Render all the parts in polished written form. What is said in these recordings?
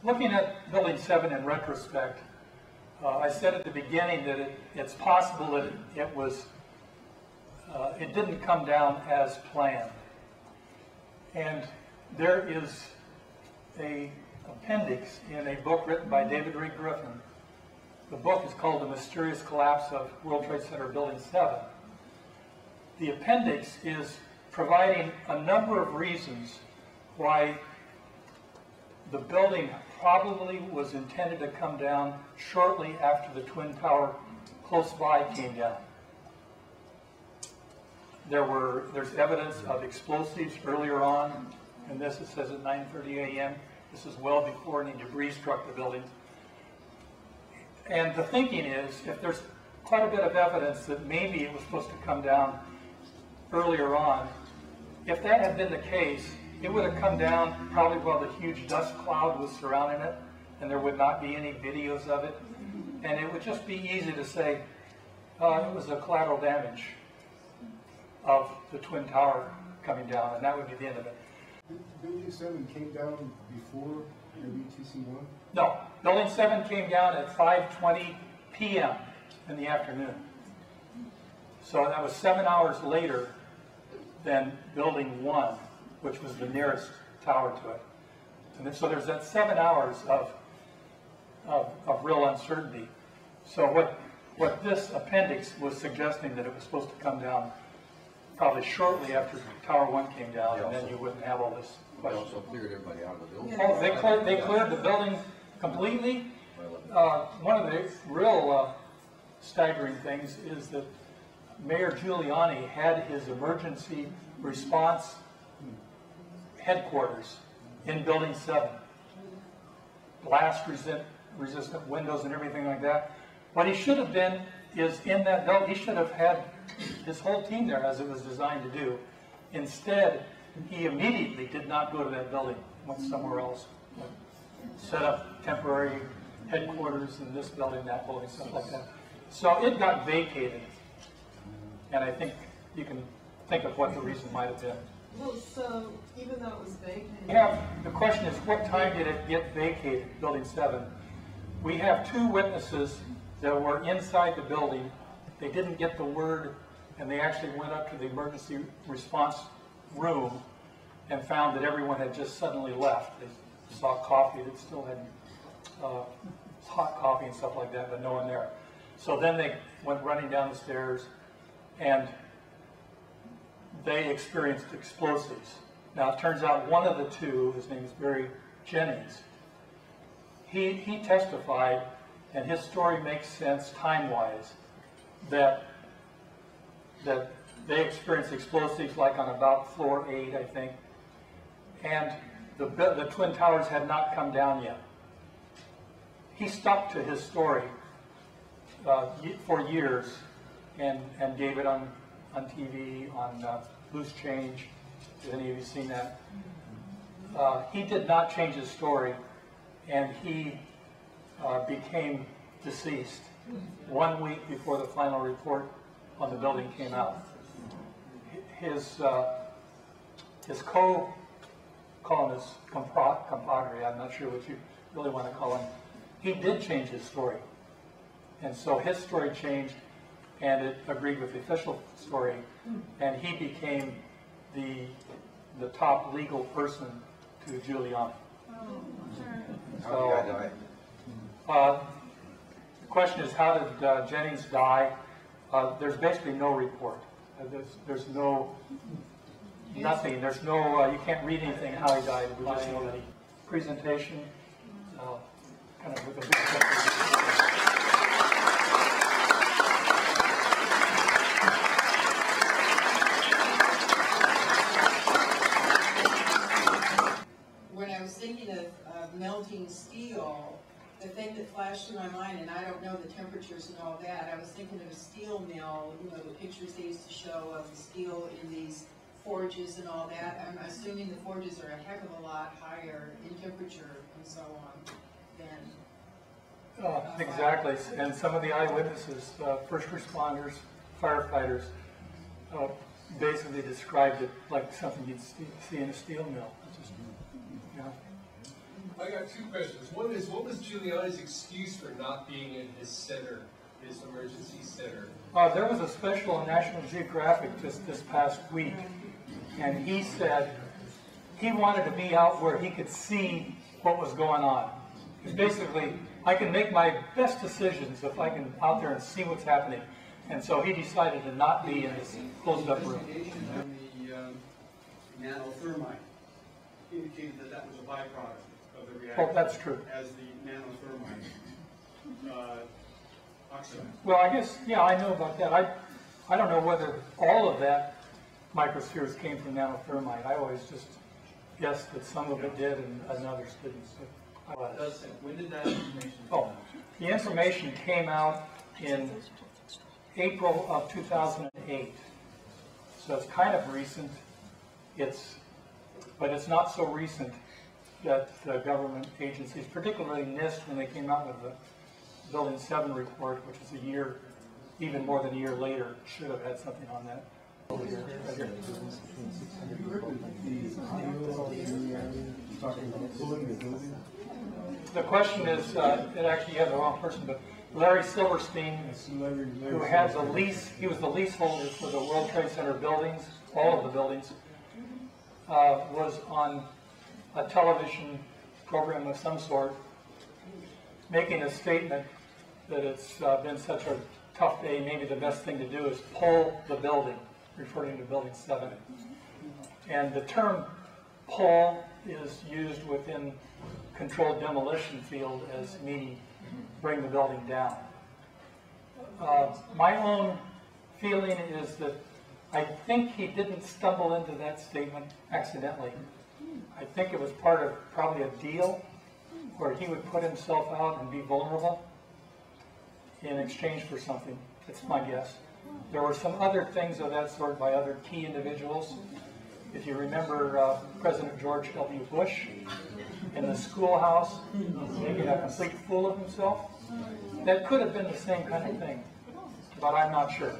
looking at Building 7 in retrospect, I said at the beginning that it's possible that it didn't come down as planned. And there is an appendix in a book written by David Reed Griffin. The book is called The Mysterious Collapse of World Trade Center Building 7. The appendix is providing a number of reasons why the building probably was intended to come down shortly after the Twin Tower close by came down. There's evidence of explosives earlier on, and this it says at 9:30 a.m. This is well before any debris struck the building. And the thinking is, if there's quite a bit of evidence that maybe it was supposed to come down earlier on, if that had been the case, it would have come down probably while the huge dust cloud was surrounding it, and there would not be any videos of it. And it would just be easy to say, it was a collateral damage of the Twin Tower coming down, and that would be the end of it. Building 7 came down before WTC-1? No, Building 7 came down at 5:20 p.m. in the afternoon. So that was 7 hours later than Building 1, which was the nearest tower to it. And so there's that 7 hours of real uncertainty. So what this appendix was suggesting, that it was supposed to come down probably shortly after Tower 1 came down, and then you wouldn't have all this They question. also cleared everybody out of the building. Oh, they cleared the building completely. One of the real staggering things is that Mayor Giuliani had his emergency response headquarters in Building 7. Blast resistant windows and everything like that. What he should have been is in that building, he should have had his whole team there as it was designed to do. Instead, he immediately did not go to that building, went somewhere else, set up temporary headquarters in this building, that building, stuff like that. So it got vacated, and I think you can think of what the reason might have been. Well, so even though it was vacated, The question is, what time did it get vacated, Building 7? We have 2 witnesses that were inside the building. They didn't get the word, and they actually went up to the emergency response room and found that everyone had just suddenly left. They saw coffee that still had hot coffee and stuff like that, but no one there. So then they went running down the stairs, and they experienced explosives. Now it turns out one of the 2, his name is Barry Jennings, he testified, and his story makes sense time-wise, that they experienced explosives like on about floor 8, I think, and the Twin Towers had not come down yet. He stuck to his story for years and gave it on TV, on Loose Change. Has any of you seen that? He did not change his story, and he became deceased 1 week before the final report on the building came out. His co-columnist, compadre, I'm not sure what you really want to call him, he did change his story. And so his story changed, and it agreed with the official story, and he became the top legal person to Giuliani. So, the question is, how did Jennings die? There's basically no report. There's nothing. There's no, you can't read anything how he died. We just know that he presentation, kind of with a big picture. when I was thinking of melting steel, the thing that flashed through my mind, and I don't know the temperatures and all that, I was thinking of a steel mill, you know, the pictures they used to show of the steel in these forges and all that. I'm assuming the forges are a heck of a lot higher in temperature and so on than... Exactly, and some of the eyewitnesses, first responders, firefighters, basically described it like something you'd see in a steel mill. Just, I got two questions. One is, what was Giuliani's excuse for not being in his center, his emergency center? There was a special on National Geographic just this past week, and he said he wanted to be out where he could see what was going on. Basically, I can make my best decisions if I can out there and see what's happening. And so he decided to not be in this closed-up room. The nanothermite indicated that that was a byproduct of the reaction. Well, that's true. As the nanothermite oxide. Well, I guess, yeah, I know about that. I don't know whether all of that microspheres came from nanothermite. I always just guessed that some of it did and others didn't. So when did that information come Oh, out? the information came out in April of 2008. So it's kind of recent. But it's not so recent that the government agencies, particularly NIST, when they came out with the Building 7 report, which is a year, even more than a year later, should have had something on that. Over here, right here. The question is, it actually you have the wrong person, but Larry Silverstein, who has a lease, he was the leaseholder for the World Trade Center buildings, all of the buildings, was on a television program of some sort, making a statement that it's been such a tough day, maybe the best thing to do is pull the building, referring to Building 7. And the term pull is used within controlled demolition field as meaning bring the building down. My own feeling is that I think he didn't stumble into that statement accidentally. I think it was part of probably a deal where he would put himself out and be vulnerable in exchange for something. That's my guess. There were some other things of that sort by other key individuals. If you remember President George W. Bush in the schoolhouse, making a complete fool of himself, that could have been the same kind of thing, but I'm not sure.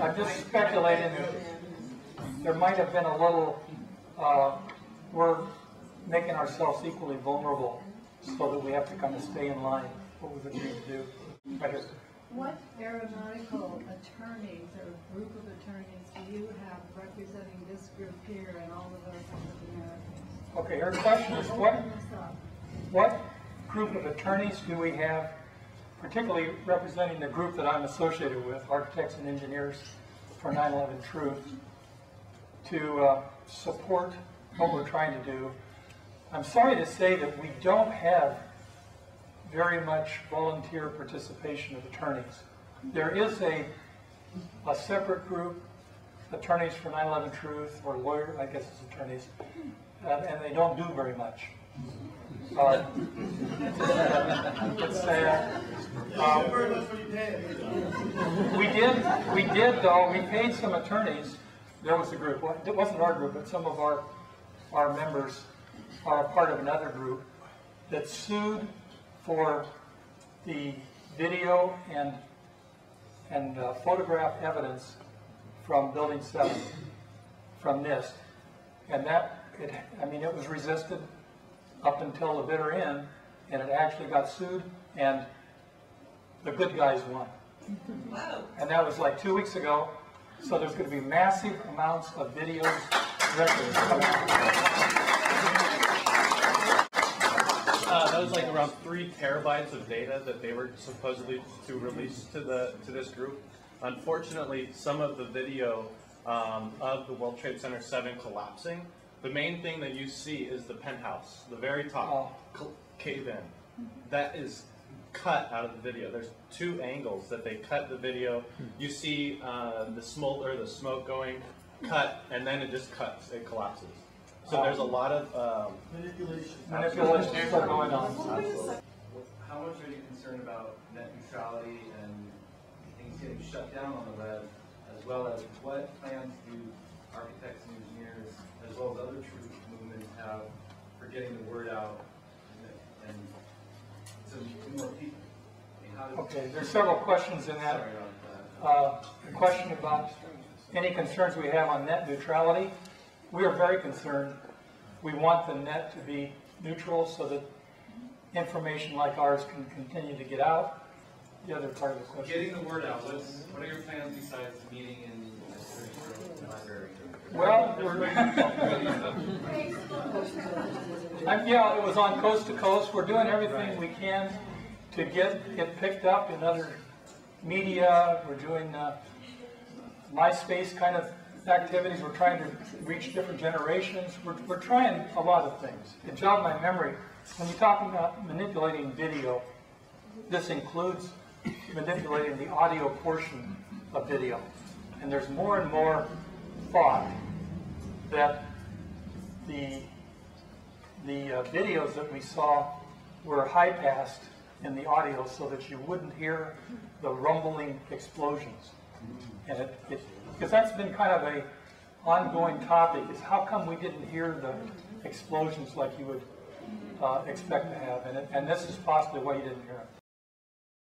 I'm just speculating that there might have been a little, we're making ourselves equally vulnerable so that we have to kind of stay in line what we've agreed to do. Right here. What aeronautical attorneys or group of attorneys do you have representing this group here and all of those other Americans? Okay, her question is what group of attorneys do we have, particularly representing the group that I'm associated with, Architects and Engineers for 9/11 Truth, to support what we're trying to do. I'm sorry to say that we don't have very much volunteer participation of attorneys. There is a separate group, Attorneys for 9/11 Truth, or lawyer, I guess it's attorneys, and they don't do very much. It's sad. We did though, we paid some attorneys. There was a group, well, it wasn't our group, but some of our members are a part of another group that sued for the video and photograph evidence from Building 7, from NIST. And that, it was resisted up until the bitter end, and it actually got sued, and the good guys won. Wow. And that was like 2 weeks ago. So there's going to be massive amounts of videos, records coming out. That was like around 3 terabytes of data that they were supposedly to release to this group. Unfortunately, some of the video of the World Trade Center 7 collapsing, the main thing that you see is the penthouse, the very top cave in. That is cut out of the video. There's 2 angles that they cut the video. You see the smoke going, cut, and then it just cuts. It collapses. So there's a lot of Manipulation going on. How much are you concerned about net neutrality and things getting shut down on the web, as well as what plans do architects and engineers, as well as other truth movements have for getting the word out and to more people? Okay, there's several questions in that. Sorry about that. The question about any concerns we have on net neutrality. We are very concerned. We want the net to be neutral so that information like ours can continue to get out. The other part of the question. Getting the word out, what are your plans besides the meeting in the library? Well, yeah, it was on Coast to Coast. We're doing everything we can to get it picked up in other media. We're doing MySpace kind of activities. We're trying to reach different generations. We're trying a lot of things. It jogged my memory. When you're talking about manipulating video, this includes manipulating the audio portion of video. And there's more and more thought that the videos that we saw were high-passed in the audio so that you wouldn't hear the rumbling explosions. And because that's been kind of a ongoing topic, is how come we didn't hear the explosions like you would expect to have, and this is possibly why you didn't hear it.